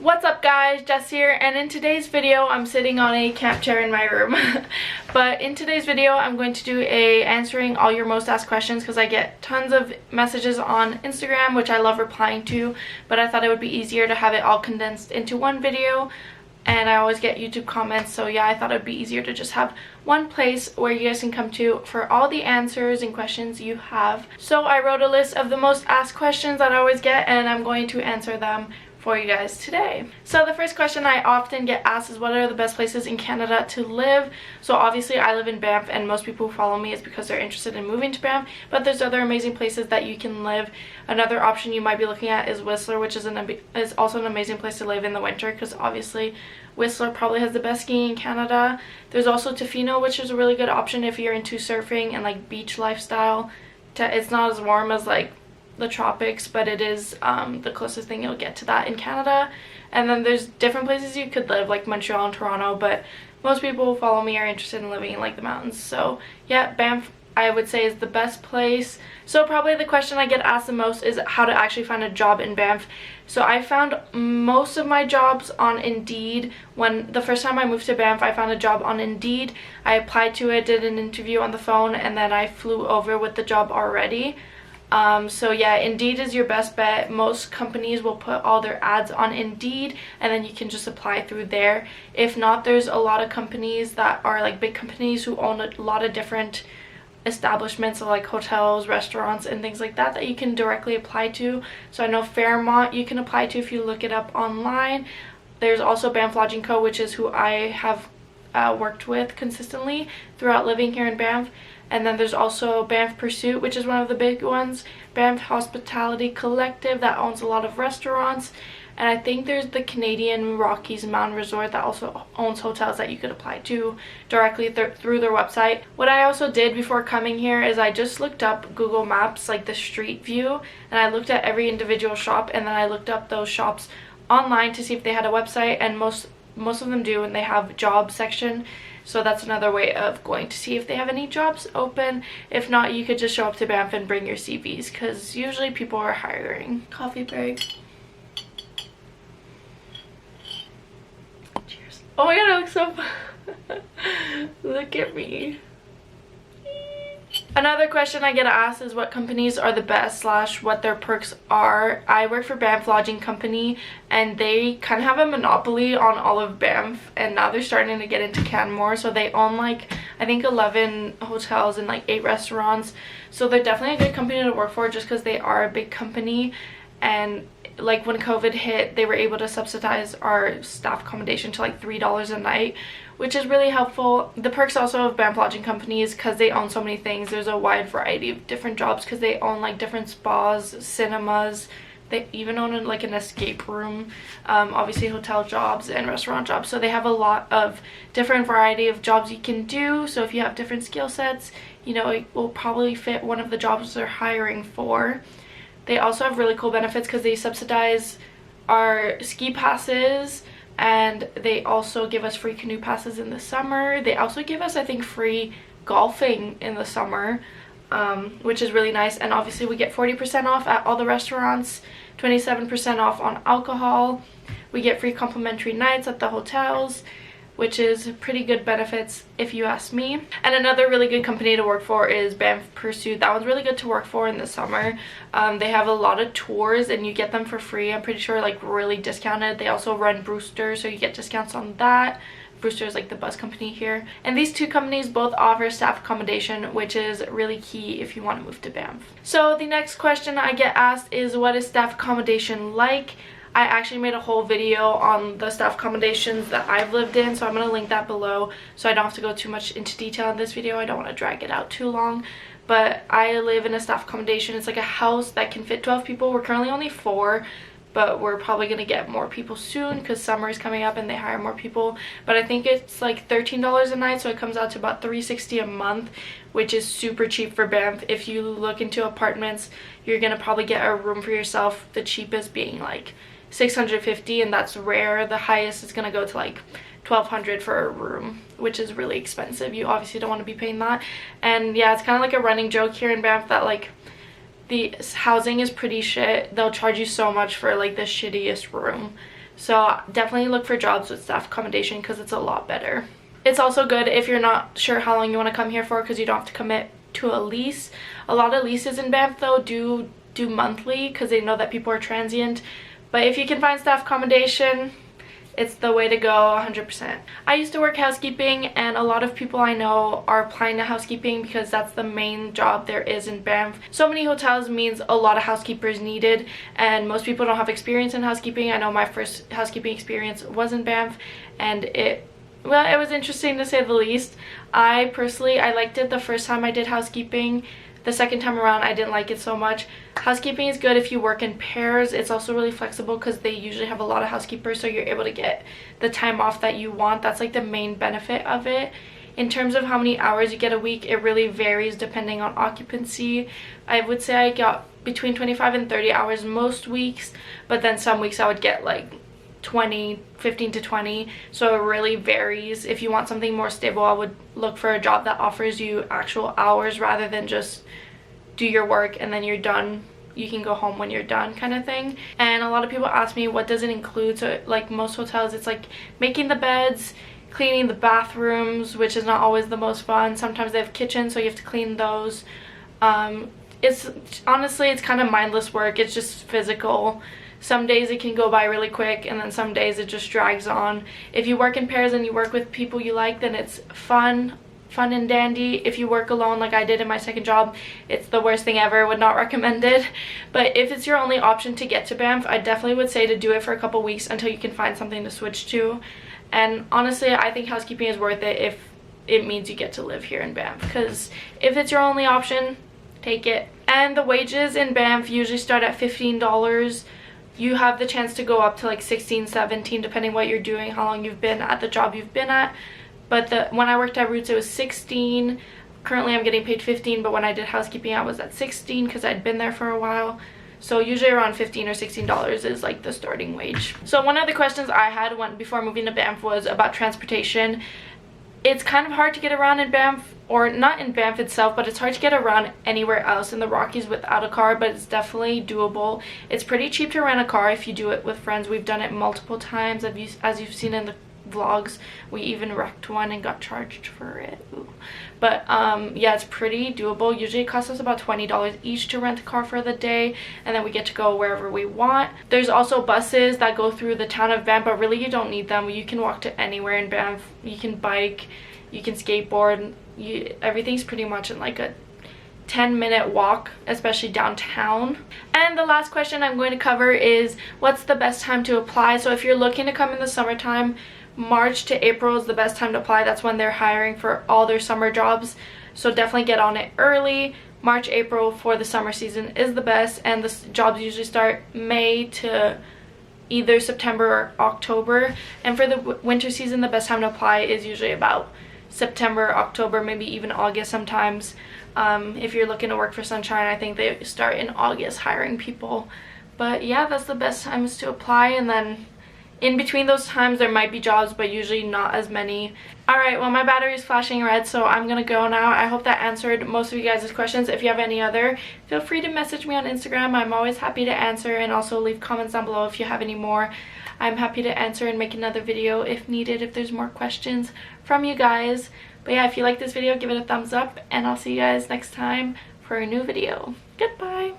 What's up guys, Jess here, and in today's video I'm sitting on a camp chair in my room. But in today's video I'm going to do a answering all your most asked questions because I get tons of messages on Instagram which I love replying to, but I thought it would be easier to have it all condensed into one video. And I always get YouTube comments, so yeah, I thought it'd be easier to just have one place where you guys can come to for all the answers and questions you have. So I wrote a list of the most asked questions that I always get, and I'm going to answer them for you guys today. So the first question I often get asked is, what are the best places in Canada to live? So obviously I live in Banff, and most people who follow me is because they're interested in moving to Banff, but there's other amazing places that you can live. Another option you might be looking at is Whistler, which is also an amazing place to live in the winter because obviously Whistler probably has the best skiing in Canada. There's also Tofino, which is a really good option if you're into surfing and like beach lifestyle. It's not as warm as like the tropics, but it is the closest thing you'll get to that in Canada. And then there's different places you could live like Montreal and Toronto, but most people who follow me are interested in living in like the mountains. So yeah, Banff I would say is the best place. So probably the question I get asked the most is how to actually find a job in Banff. So I found most of my jobs on Indeed. When the first time I moved to Banff, I found a job on Indeed. I applied to it, did an interview on the phone, and then I flew over with the job already. So yeah, Indeed is your best bet. Most companies will put all their ads on Indeed and then you can just apply through there. If not, there's a lot of companies that are like big companies who own a lot of different establishments, so like hotels, restaurants, and things like that you can directly apply to. So I know Fairmont you can apply to if you look it up online. There's also Banff Lodging Co., which is who I have worked with consistently throughout living here in Banff. And then there's also Banff Pursuit, which is one of the big ones. Banff Hospitality Collective that owns a lot of restaurants. And I think there's the Canadian Rockies Mountain Resort that also owns hotels that you could apply to directly through their website. What I also did before coming here is I just looked up Google Maps, like the street view, and I looked at every individual shop, and then I looked up those shops online to see if they had a website, and most of them do, and they have job section. So that's another way of going to see if they have any jobs open. If not, you could just show up to Banff and bring your CVs because usually people are hiring. Coffee break. Cheers. Oh my god, I look so fun. Look at me. Another question I get asked is what companies are the best / what their perks are. I work for Banff Lodging Company, and they kind of have a monopoly on all of Banff, and now they're starting to get into Canmore. So they own like I think 11 hotels and like 8 restaurants. So they're definitely a good company to work for just because they are a big company. And like when COVID hit, they were able to subsidize our staff accommodation to like $3 a night, which is really helpful. The perks also of Banff Lodging Company is because they own so many things. There's a wide variety of different jobs because they own like different spas, cinemas. They even own like an escape room, obviously hotel jobs and restaurant jobs. So they have a lot of different variety of jobs you can do. So if you have different skill sets, you know, it will probably fit one of the jobs they're hiring for. They also have really cool benefits because they subsidize our ski passes, and they also give us free canoe passes in the summer. They also give us, I think, free golfing in the summer, which is really nice. And obviously we get 40% off at all the restaurants, 27% off on alcohol. We get free complimentary nights at the hotels, which is pretty good benefits if you ask me. And another really good company to work for is Banff Pursuit. That one's really good to work for in the summer. They have a lot of tours and you get them for free. I'm pretty sure like really discounted. They also run Brewster, so you get discounts on that. Brewster is like the bus company here. And these two companies both offer staff accommodation, which is really key if you want to move to Banff. So the next question I get asked is, what is staff accommodation like? I actually made a whole video on the staff accommodations that I've lived in, so I'm going to link that below so I don't have to go too much into detail in this video. I don't want to drag it out too long. But I live in a staff accommodation. It's like a house that can fit 12 people. We're currently only 4, but we're probably going to get more people soon because summer is coming up and they hire more people. But I think it's like $13 a night, so it comes out to about $360 a month, which is super cheap for Banff. If you look into apartments, you're going to probably get a room for yourself, the cheapest being like $650, and that's rare. The highest is gonna go to like $1,200 for a room, which is really expensive. You obviously don't want to be paying that. And yeah, it's kind of like a running joke here in Banff that like the housing is pretty shit. They'll charge you so much for like the shittiest room. So definitely look for jobs with staff accommodation because it's a lot better. It's also good if you're not sure how long you want to come here for because you don't have to commit to a lease. A lot of leases in Banff though do monthly because they know that people are transient. But if you can find staff accommodation, it's the way to go 100%. I used to work housekeeping, and a lot of people I know are applying to housekeeping because that's the main job there is in Banff. So many hotels means a lot of housekeepers needed, and most people don't have experience in housekeeping. I know my first housekeeping experience was in Banff, and it was interesting to say the least. I liked it the first time I did housekeeping. The second time around, I didn't like it so much. Housekeeping is good if you work in pairs. It's also really flexible because they usually have a lot of housekeepers, so you're able to get the time off that you want. That's like the main benefit of it. In terms of how many hours you get a week, it really varies depending on occupancy. I would say I got between 25 and 30 hours most weeks, but then some weeks I would get like 15 to 20, so it really varies. If you want something more stable, I would look for a job that offers you actual hours rather than just do your work and then you're done, you can go home when you're done kind of thing. And a lot of people ask me what does it include. So like most hotels, it's like making the beds, cleaning the bathrooms, which is not always the most fun. Sometimes they have kitchens, so you have to clean those. It's honestly, it's kind of mindless work. It's just physical. Some days it can go by really quick, and then some days it just drags on. If you work in pairs and you work with people you like, then it's fun and dandy. If you work alone like I did in my second job, it's the worst thing ever. Would not recommend it. But if it's your only option to get to Banff, I definitely would say to do it for a couple weeks until you can find something to switch to. And honestly, I think housekeeping is worth it if it means you get to live here in Banff, because if it's your only option, take it. And the wages in Banff usually start at $15. You have the chance to go up to like 16, 17, depending what you're doing, how long you've been at the job you've been at. But when I worked at Roots, it was 16. Currently, I'm getting paid 15, but when I did housekeeping, I was at 16 because I'd been there for a while. So usually around $15 or $16 is like the starting wage. So one of the questions I had before moving to Banff was about transportation. It's kind of hard to get around in Banff, or not in Banff itself, but it's hard to get around anywhere else in the Rockies without a car, but it's definitely doable. It's pretty cheap to rent a car if you do it with friends. We've done it multiple times. As you've seen in the vlogs, we even wrecked one and got charged for it. Ooh. But yeah, it's pretty doable. Usually it costs us about $20 each to rent a car for the day, and then we get to go wherever we want. There's also buses that go through the town of Banff, but really you don't need them. You can walk to anywhere in Banff. You can bike, you can skateboard. Everything's pretty much in like a 10-minute walk, especially downtown. And the last question I'm going to cover is, what's the best time to apply? So if you're looking to come in the summertime, March to April is the best time to apply. That's when they're hiring for all their summer jobs, so definitely get on it early. March, April for the summer season is the best, and the jobs usually start May to either September or October. And for the winter season, the best time to apply is usually about September, October, maybe even August sometimes. If you're looking to work for Sunshine, I think they start in August hiring people. But yeah, that's the best times to apply, and then in between those times there might be jobs, but usually not as many. Alright, well my battery is flashing red, so I'm gonna go now. I hope that answered most of you guys' questions. If you have any other, feel free to message me on Instagram. I'm always happy to answer, and also leave comments down below if you have any more. I'm happy to answer and make another video if needed, if there's more questions from you guys. But yeah, if you like this video, give it a thumbs up, and I'll see you guys next time for a new video. Goodbye!